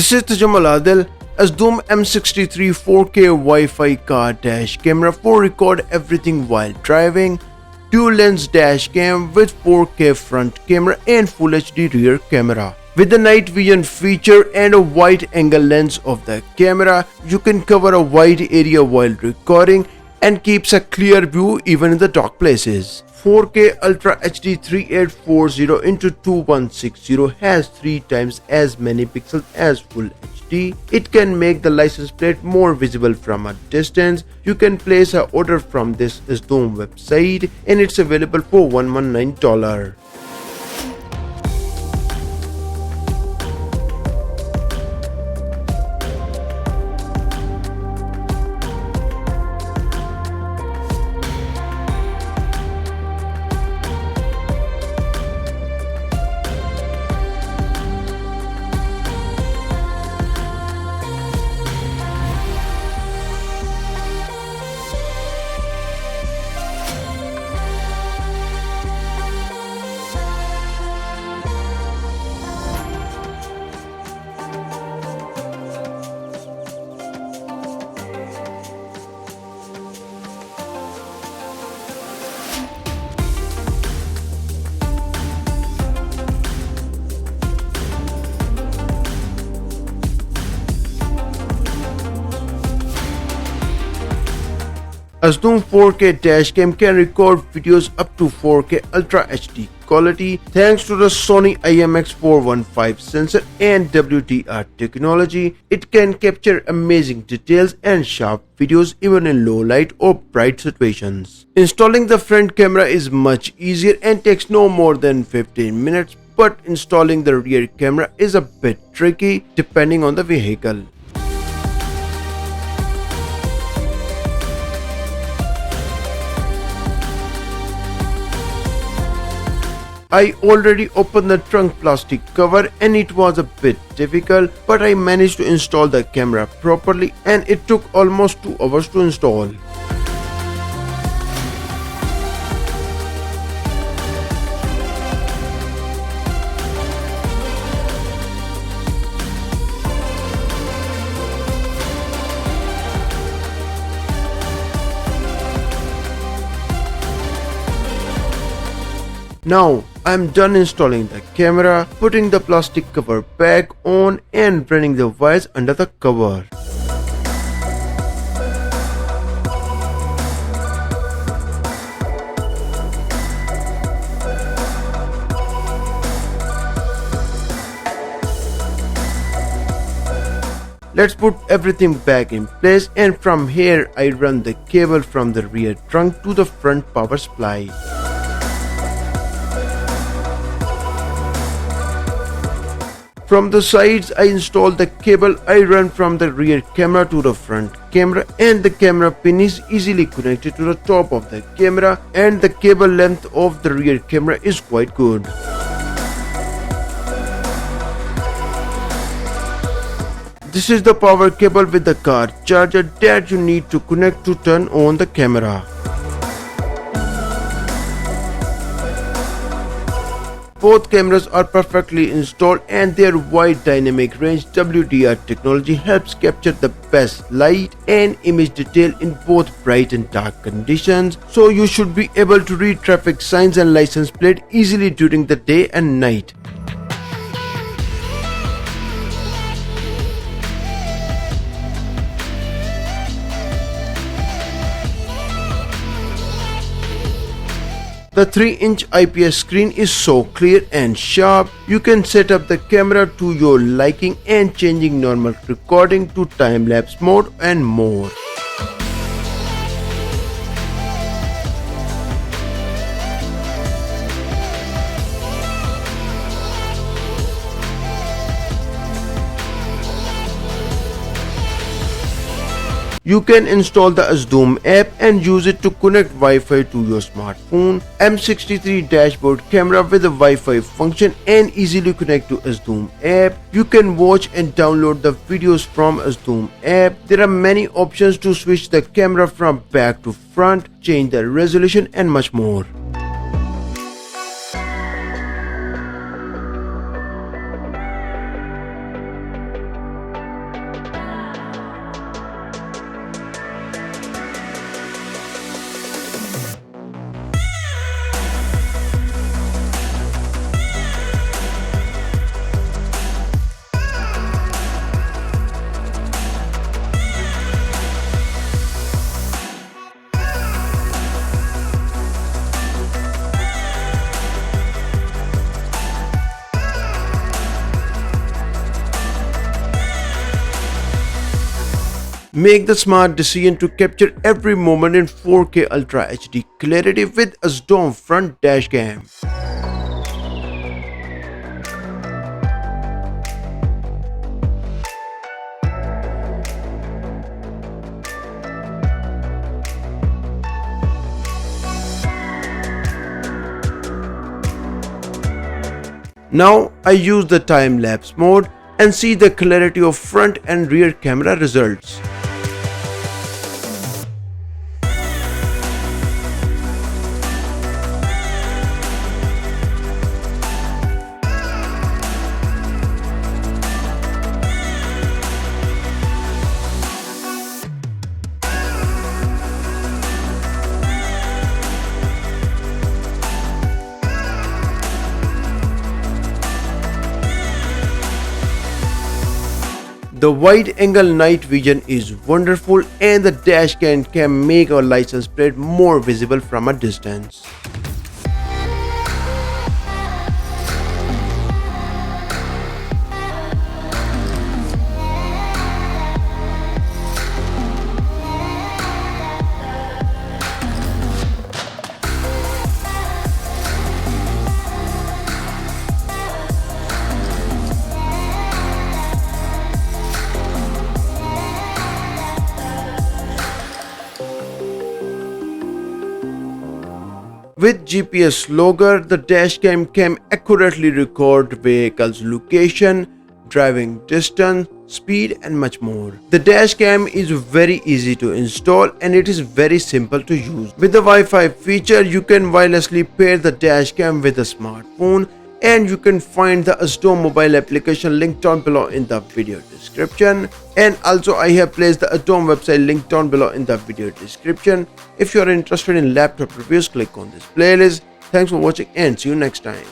This is Jamal Adil. Azdome M63 4K Wi-Fi car dash camera for record everything while driving. Dual lens dash cam with 4K front camera and Full HD rear camera. With the night vision feature and a wide angle lens of the camera, you can cover a wide area while recording and keeps a clear view even in the dark places. 4K Ultra HD 3840 into 2160 has 3 times as many pixels as Full HD. It can make the license plate more visible from a distance. You can place an order from this Azdome website and it's available for $119. Azdome 4K Dashcam can record videos up to 4K Ultra HD quality thanks to the SONY IMX415 sensor and WDR technology. It can capture amazing details and sharp videos even in low light or bright situations. Installing the front camera is much easier and takes no more than 15 minutes, but installing the rear camera is a bit tricky depending on the vehicle. I already opened the trunk plastic cover and it was a bit difficult, but I managed to install the camera properly and it took almost 2 hours to install. Now I'm done installing the camera, putting the plastic cover back on and running the wires under the cover. Let's put everything back in place, and from here I run the cable from the rear trunk to the front power supply. From the sides I install the cable. I run from the rear camera to the front camera, and the camera pin is easily connected to the top of the camera, and the cable length of the rear camera is quite good. This is the power cable with the car charger that you need to connect to turn on the camera. Both cameras are perfectly installed and their wide dynamic range WDR technology helps capture the best light and image detail in both bright and dark conditions, so you should be able to read traffic signs and license plate easily during the day and night. The 3-inch IPS screen is so clear and sharp. You can set up the camera to your liking and changing normal recording to time-lapse mode and more. You can install the Azdome app and use it to connect Wi-Fi to your smartphone. M63 dashboard camera with a Wi-Fi function and easily connect to Azdome app. You can watch and download the videos from Azdome app. There are many options to switch the camera from back to front, change the resolution and much more. Make the smart decision to capture every moment in 4K Ultra HD clarity with Azdome front dashcam. Now I use the time-lapse mode and see the clarity of front and rear camera results. The wide-angle night vision is wonderful and the dashcam can make our license plate more visible from a distance. With GPS logger, the dashcam can accurately record vehicles' location, driving distance, speed and much more. The dashcam is very easy to install and it is very simple to use. With the Wi-Fi feature, you can wirelessly pair the dashcam with a smartphone, and you can find the Azdome mobile application link down below in the video description, and also I have placed the Azdome website link down below in the video description. If you are interested in laptop reviews, click on this playlist. Thanks for watching and see you next time.